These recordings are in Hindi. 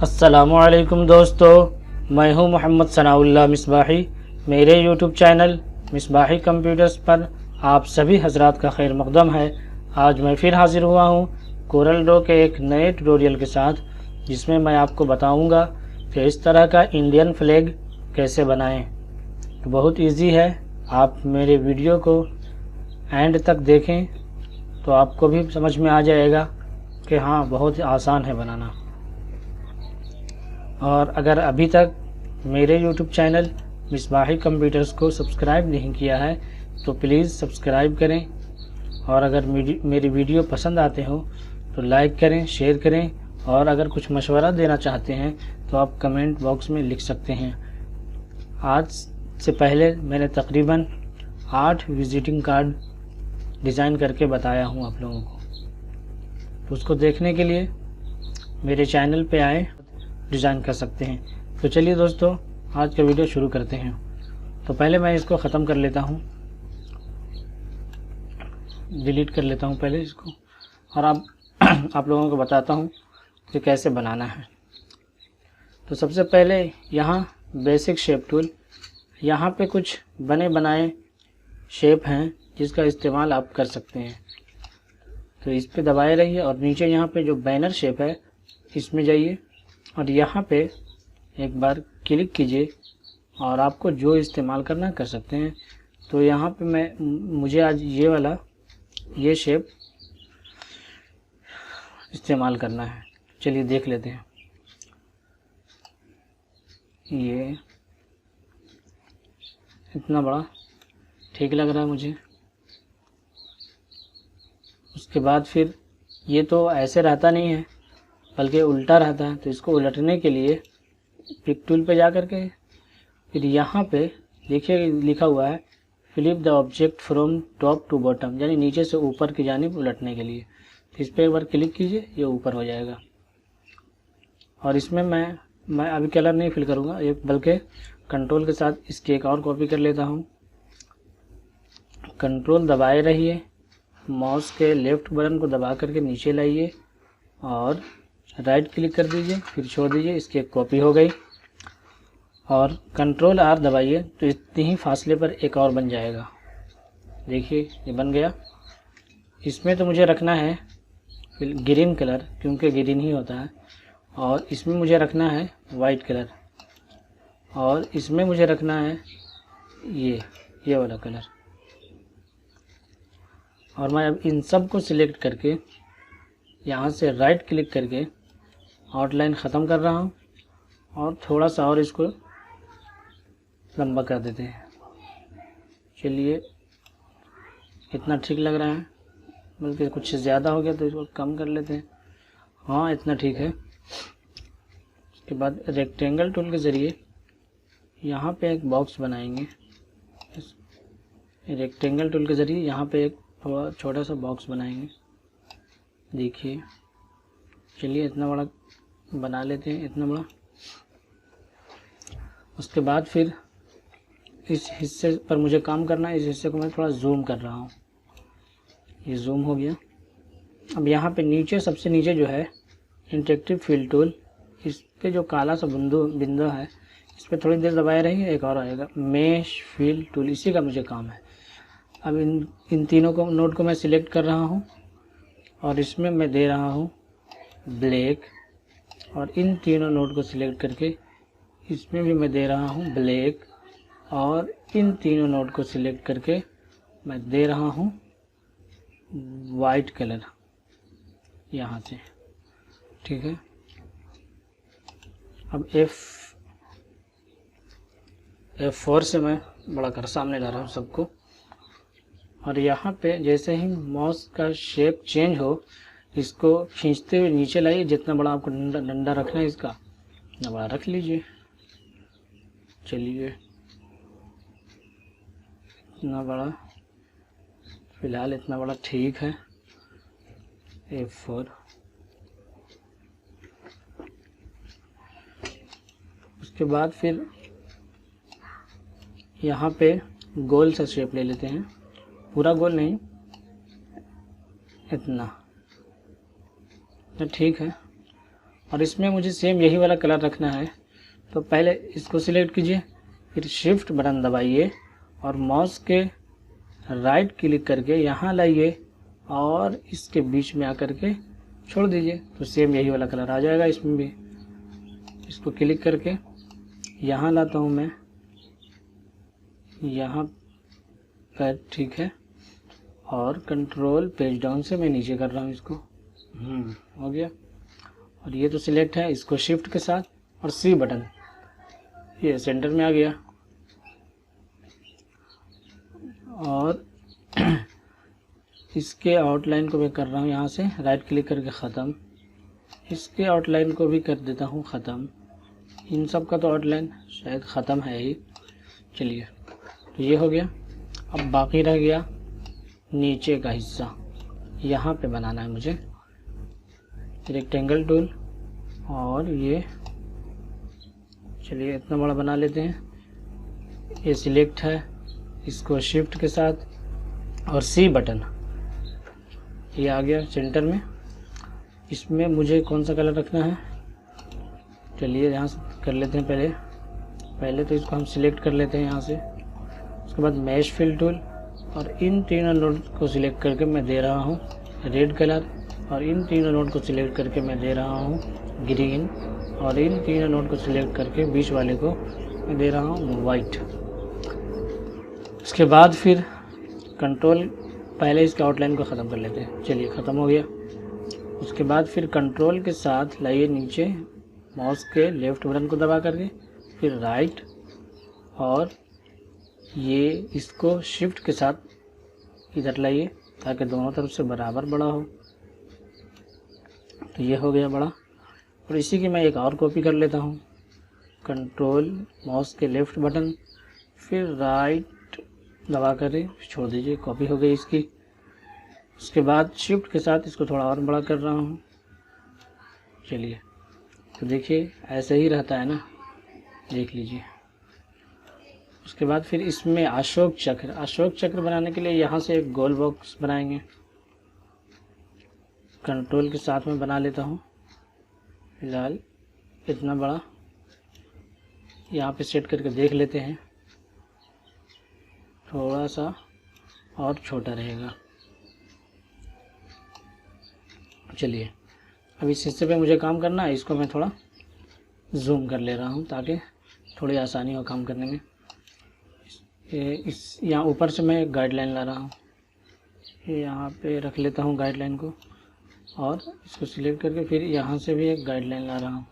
अस्सलामुअलैकुम दोस्तों, मैं हूं मोहम्मद सनाउल्लाह मिसबाही। मेरे यूट्यूब चैनल मिसबाही कंप्यूटर्स पर आप सभी हजरात का खैर मकदम है। आज मैं फिर हाज़िर हुआ हूं कोरल ड्रॉ के एक नए ट्यूटोरियल के साथ, जिसमें मैं आपको बताऊंगा कि इस तरह का इंडियन फ्लैग कैसे बनाएं। तो बहुत इजी है, आप मेरे वीडियो को एंड तक देखें तो आपको भी समझ में आ जाएगा कि हाँ, बहुत आसान है बनाना। और अगर अभी तक मेरे YouTube चैनल मिसबाही कंप्यूटर्स को सब्सक्राइब नहीं किया है तो प्लीज़ सब्सक्राइब करें, और अगर मेरी वीडियो पसंद आते हो तो लाइक करें, शेयर करें, और अगर कुछ मशवरा देना चाहते हैं तो आप कमेंट बॉक्स में लिख सकते हैं। आज से पहले मैंने तकरीबन 8 विजिटिंग कार्ड डिज़ाइन करके बताया हूँ आप लोगों को, तो उसको देखने के लिए मेरे चैनल पे आए, डिज़ाइन कर सकते हैं। तो चलिए दोस्तों, आज का वीडियो शुरू करते हैं। तो पहले मैं इसको ख़त्म कर लेता हूँ, डिलीट कर लेता हूँ पहले इसको, और अब आप लोगों को बताता हूँ कि कैसे बनाना है। तो सबसे पहले यहाँ बेसिक शेप टूल, यहाँ पे कुछ बने बनाए शेप हैं जिसका इस्तेमाल आप कर सकते हैं। तो इस पे दबाए रहिए और नीचे यहाँ पे जो बैनर शेप है इसमें जाइए और यहाँ पे एक बार क्लिक कीजिए, और आपको जो इस्तेमाल करना कर सकते हैं। तो यहाँ पे मुझे आज ये शेप इस्तेमाल करना है। चलिए देख लेते हैं। ये इतना बड़ा ठीक लग रहा है मुझे। उसके बाद फिर ये तो ऐसे रहता नहीं है बल्कि उल्टा रहता है, तो इसको उलटने के लिए पिक टूल पे जा कर के फिर यहाँ पे देखिए लिखा हुआ है flip the object from top to bottom, यानी नीचे से ऊपर की जानिब उलटने के लिए। तो इस पर एक बार क्लिक कीजिए, ये ऊपर हो जाएगा। और इसमें मैं अभी कलर नहीं फिल करूँगा, बल्कि कंट्रोल के साथ इसकी एक और कॉपी कर लेता हूँ। कंट्रोल दबाए रहिए, माउस के लेफ्ट बटन को दबा करके नीचे लाइए और राइट क्लिक कर दीजिए, फिर छोड़ दीजिए। इसकी एक कॉपी हो गई। और कंट्रोल आर दबाइए तो इतनी ही फासले पर एक और बन जाएगा। देखिए ये बन गया। इसमें तो मुझे रखना है ग्रीन कलर, क्योंकि ग्रीन ही होता है। और इसमें मुझे रखना है वाइट कलर, और इसमें मुझे रखना है ये वाला कलर। और मैं अब इन सब को सिलेक्ट करके यहाँ से राइट क्लिक करके आउटलाइन ख़त्म कर रहा हूँ, और थोड़ा सा और इसको लंबा कर देते हैं। चलिए इतना ठीक लग रहा है, बल्कि कुछ ज़्यादा हो गया तो इसको कम कर लेते हैं। हाँ, इतना ठीक है। उसके बाद रेक्टेंगल टूल के ज़रिए यहाँ पे एक बॉक्स बनाएंगे। रेक्टेंगल टूल के ज़रिए यहाँ पे एक थोड़ा छोटा सा बॉक्स बनाएंगे। देखिए, चलिए इतना बड़ा बना लेते हैं, इतना बड़ा। उसके बाद फिर इस हिस्से पर मुझे काम करना है। इस हिस्से को मैं थोड़ा जूम कर रहा हूँ, ये जूम हो गया। अब यहाँ पे नीचे, सबसे नीचे जो है इंटरेक्टिव फील टूल, इस पे जो काला सा बिंदु है इस पर थोड़ी देर दबाए रहिए, एक और आएगा मेश फील टूल, इसी का मुझे काम है। अब इन तीनों को नोड को मैं सिलेक्ट कर रहा हूँ, और इसमें मैं दे रहा हूँ ब्लैक, और इन तीनों नोड को सिलेक्ट करके इसमें भी मैं दे रहा हूँ ब्लैक, और इन तीनों नोड को सिलेक्ट करके मैं दे रहा हूँ वाइट कलर यहाँ से। ठीक है। अब F4 से मैं बड़ा कर सामने ला रहा हूँ सबको, और यहाँ पे जैसे ही माउस का शेप चेंज हो इसको खींचते हुए नीचे लाइए। जितना बड़ा आपको डंडा रखना है इसका, इतना बड़ा रख लीजिए। चलिए इतना बड़ा, फिलहाल इतना बड़ा ठीक है। F4। उसके बाद फिर यहाँ पे गोल सा शेप ले लेते हैं, पूरा गोल नहीं, इतना ठीक है। और इसमें मुझे सेम यही वाला कलर रखना है। तो पहले इसको सिलेक्ट कीजिए, फिर शिफ्ट बटन दबाइए और माउस के राइट क्लिक करके यहाँ लाइए और इसके बीच में आकर के छोड़ दीजिए, तो सेम यही वाला कलर आ जाएगा इसमें भी। इसको क्लिक करके यहाँ लाता हूँ मैं, यहाँ पर, ठीक है, और कंट्रोल पेज डाउन से मैं नीचे कर रहा हूँ इसको। हो गया। और ये तो सिलेक्ट है, इसको शिफ्ट के साथ और सी बटन, ये सेंटर में आ गया। और इसके आउटलाइन को मैं कर रहा हूँ यहाँ से राइट क्लिक करके ख़त्म। इसके आउटलाइन को भी कर देता हूँ ख़त्म। इन सब का तो आउटलाइन शायद ख़त्म है ही। चलिए, तो ये हो गया। अब बाकी रह गया नीचे का हिस्सा, यहाँ पे बनाना है मुझे। रेक्टेंगल टूल और ये, चलिए इतना बड़ा बना लेते हैं। ये सिलेक्ट है, इसको शिफ्ट के साथ और सी बटन, ये आ गया सेंटर में। इसमें मुझे कौन सा कलर रखना है, चलिए यहाँ से कर लेते हैं। पहले तो इसको हम सिलेक्ट कर लेते हैं यहाँ से। उसके बाद मैश फिल टूल और इन तीनों नोड को सिलेक्ट करके मैं दे रहा हूँ रेड कलर, और इन तीनों नोड को सिलेक्ट करके मैं दे रहा हूँ ग्रीन, और इन तीनों नोड को सिलेक्ट करके बीच वाले को मैं दे रहा हूँ वाइट। उसके बाद फिर कंट्रोल, पहले इसके आउटलाइन को ख़त्म कर लेते हैं। चलिए, ख़त्म हो गया। उसके बाद फिर कंट्रोल के साथ लाइए नीचे, माउस के लेफ़्ट बटन को दबा करके फिर राइट, और ये इसको शिफ्ट के साथ इधर लाइए ताकि दोनों तरफ से बराबर बड़ा हो। तो ये हो गया बड़ा। और इसी की मैं एक और कॉपी कर लेता हूँ। कंट्रोल, माउस के लेफ़्ट बटन, फिर राइट दबा कर छोड़ दीजिए, कॉपी हो गई इसकी। उसके बाद शिफ्ट के साथ इसको थोड़ा और बड़ा कर रहा हूँ। चलिए, तो देखिए ऐसे ही रहता है ना, देख लीजिए। उसके बाद फिर इसमें अशोक चक्र बनाने के लिए यहाँ से एक गोल बॉक्स बनाएंगे। कंट्रोल के साथ में बना लेता हूँ, फिलहाल इतना बड़ा। यहाँ पे सेट करके देख लेते हैं, थोड़ा सा और छोटा रहेगा। चलिए, अब इस हिस्से पे मुझे काम करना है, इसको मैं थोड़ा जूम कर ले रहा हूँ ताकि थोड़ी आसानी हो काम करने में। यहाँ ऊपर से मैं एक गाइडलाइन ला रहा हूँ, यहाँ पे रख लेता हूँ गाइडलाइन को, और इसको सिलेक्ट करके फिर यहाँ से भी एक गाइडलाइन ला रहा हूँ।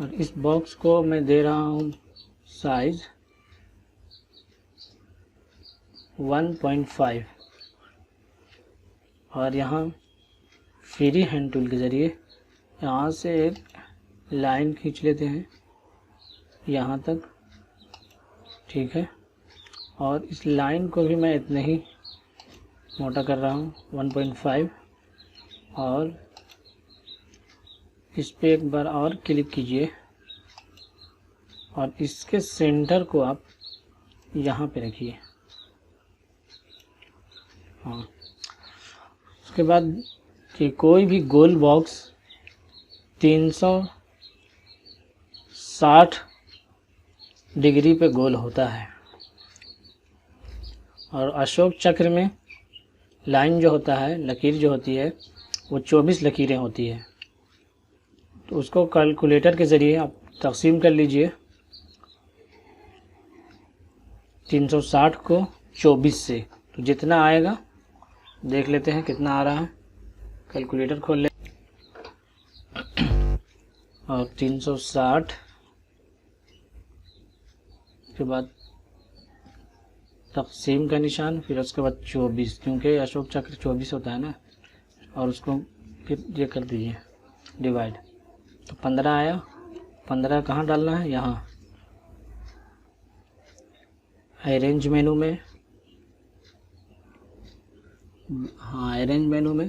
और इस बॉक्स को मैं दे रहा हूँ साइज 1.5, और यहाँ फ्री हैंड टूल के ज़रिए यहाँ से एक लाइन खींच लेते हैं यहाँ तक, ठीक है। और इस लाइन को भी मैं इतना ही मोटा कर रहा हूँ 1.5, और इस पे एक बार और क्लिक कीजिए और इसके सेंटर को आप यहाँ पे रखिए। हाँ, उसके बाद कि कोई भी गोल बॉक्स 360 डिग्री पे गोल होता है, और अशोक चक्र में लाइन जो होता है, लकीर जो होती है, वो 24 लकीरें होती है। तो उसको कैलकुलेटर के ज़रिए आप तकसीम कर लीजिए 360 को 24 से, तो जितना आएगा देख लेते हैं कितना आ रहा है। कैलकुलेटर खोल ले और 360 के बाद तकसीम का निशान, फिर उसके बाद 24, क्योंकि अशोक चक्र 24 होता है ना, और उसको फिर ये कर दीजिए डिवाइड, तो 15 आया। 15 कहाँ डालना है, यहाँ अरेंज मेनू में, हाँ अरेंज मेनू में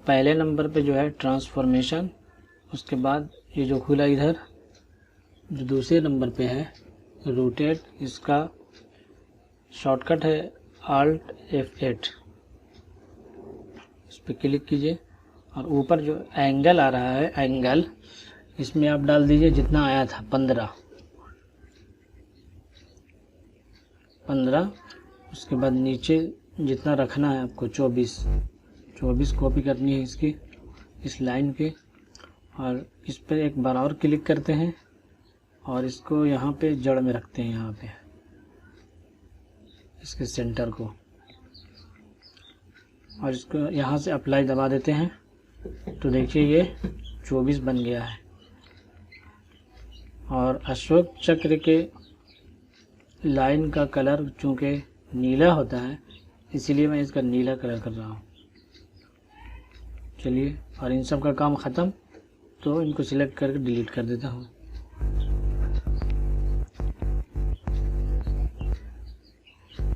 पहले नंबर पे जो है ट्रांसफॉर्मेशन, उसके बाद ये जो खुला इधर जो दूसरे नंबर पे है रोटेट, इसका शॉर्टकट है Alt F8 इस पर क्लिक कीजिए और ऊपर जो एंगल आ रहा है एंगल, इसमें आप डाल दीजिए जितना आया था 15। उसके बाद नीचे जितना रखना है आपको 24 कॉपी करनी है इसकी, इस लाइन के। और इस पर एक बार और क्लिक करते हैं और इसको यहाँ पे जड़ में रखते हैं, यहाँ पे इसके सेंटर को, और इसको यहाँ से अप्लाई दबा देते हैं। तो देखिए ये 24 बन गया है। और अशोक चक्र के लाइन का कलर चूँकि नीला होता है, इसीलिए मैं इसका नीला कलर कर रहा हूँ। चलिए, और इन सब का काम ख़त्म, तो इनको सिलेक्ट करके डिलीट कर देता हूँ।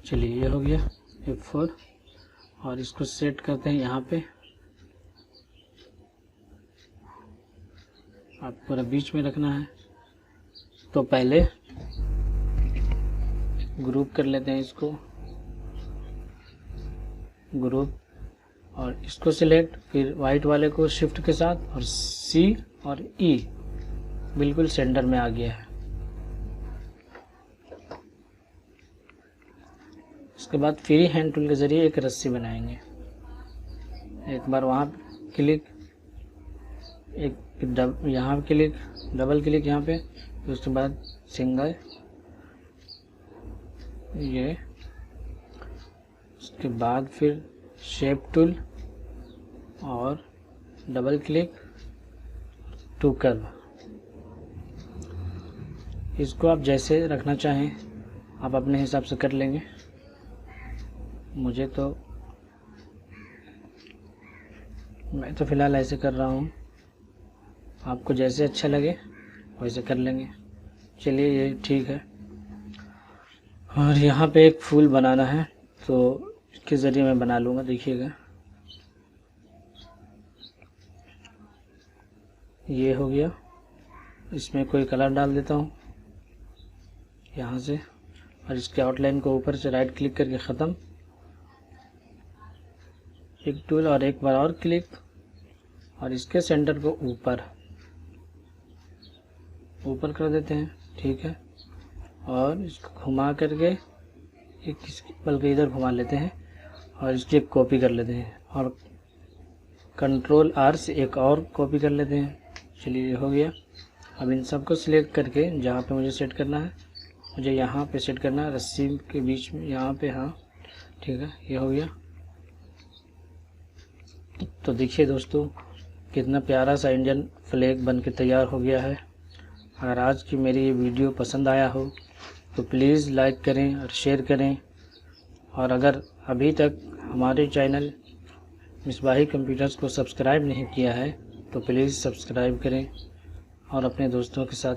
चलिए, ये हो गया F4 और इसको सेट करते हैं यहाँ पे। आप पूरा बीच में रखना है, तो पहले ग्रुप कर लेते हैं इसको, ग्रुप, और इसको सिलेक्ट, फिर वाइट वाले को शिफ्ट के साथ, और C और E बिल्कुल सेंटर में आ गया है। उसके बाद फ्री हैंड टूल के ज़रिए एक रस्सी बनाएंगे। एक बार वहाँ क्लिक, एक यहाँ क्लिक, डबल क्लिक यहाँ पे, उसके बाद सिंगल, ये, उसके बाद फिर शेप टूल और डबल क्लिक टू कर्व। इसको आप जैसे रखना चाहें आप अपने हिसाब से कर लेंगे। मैं तो फ़िलहाल ऐसे कर रहा हूँ, आपको जैसे अच्छा लगे वैसे कर लेंगे। चलिए, ये ठीक है। और यहाँ पे एक फूल बनाना है, तो इसके ज़रिए मैं बना लूँगा, देखिएगा। ये हो गया। इसमें कोई कलर डाल देता हूँ यहाँ से, और इसके आउटलाइन को ऊपर से राइट क्लिक करके ख़त्म, एक टूल और एक बार और क्लिक, और इसके सेंटर को ऊपर कर देते हैं, ठीक है। और इसको घुमा करके बल्कि इधर घुमा लेते हैं और इसकी एक कॉपी कर लेते हैं, और Ctrl R से एक और कॉपी कर लेते हैं। चलिए, ये हो गया। अब इन सब को सिलेक्ट करके जहाँ पे मुझे सेट करना है, मुझे यहाँ पे सेट करना है, रस्सी के बीच में, यहाँ पे, हाँ ठीक है, ये हो गया। तो देखिए दोस्तों, कितना प्यारा सा इंडियन फ्लैग बन के तैयार हो गया है। अगर आज की मेरी ये वीडियो पसंद आया हो तो प्लीज़ लाइक करें और शेयर करें, और अगर अभी तक हमारे चैनल मिसबाही कंप्यूटर्स को सब्सक्राइब नहीं किया है तो प्लीज़ सब्सक्राइब करें और अपने दोस्तों के साथ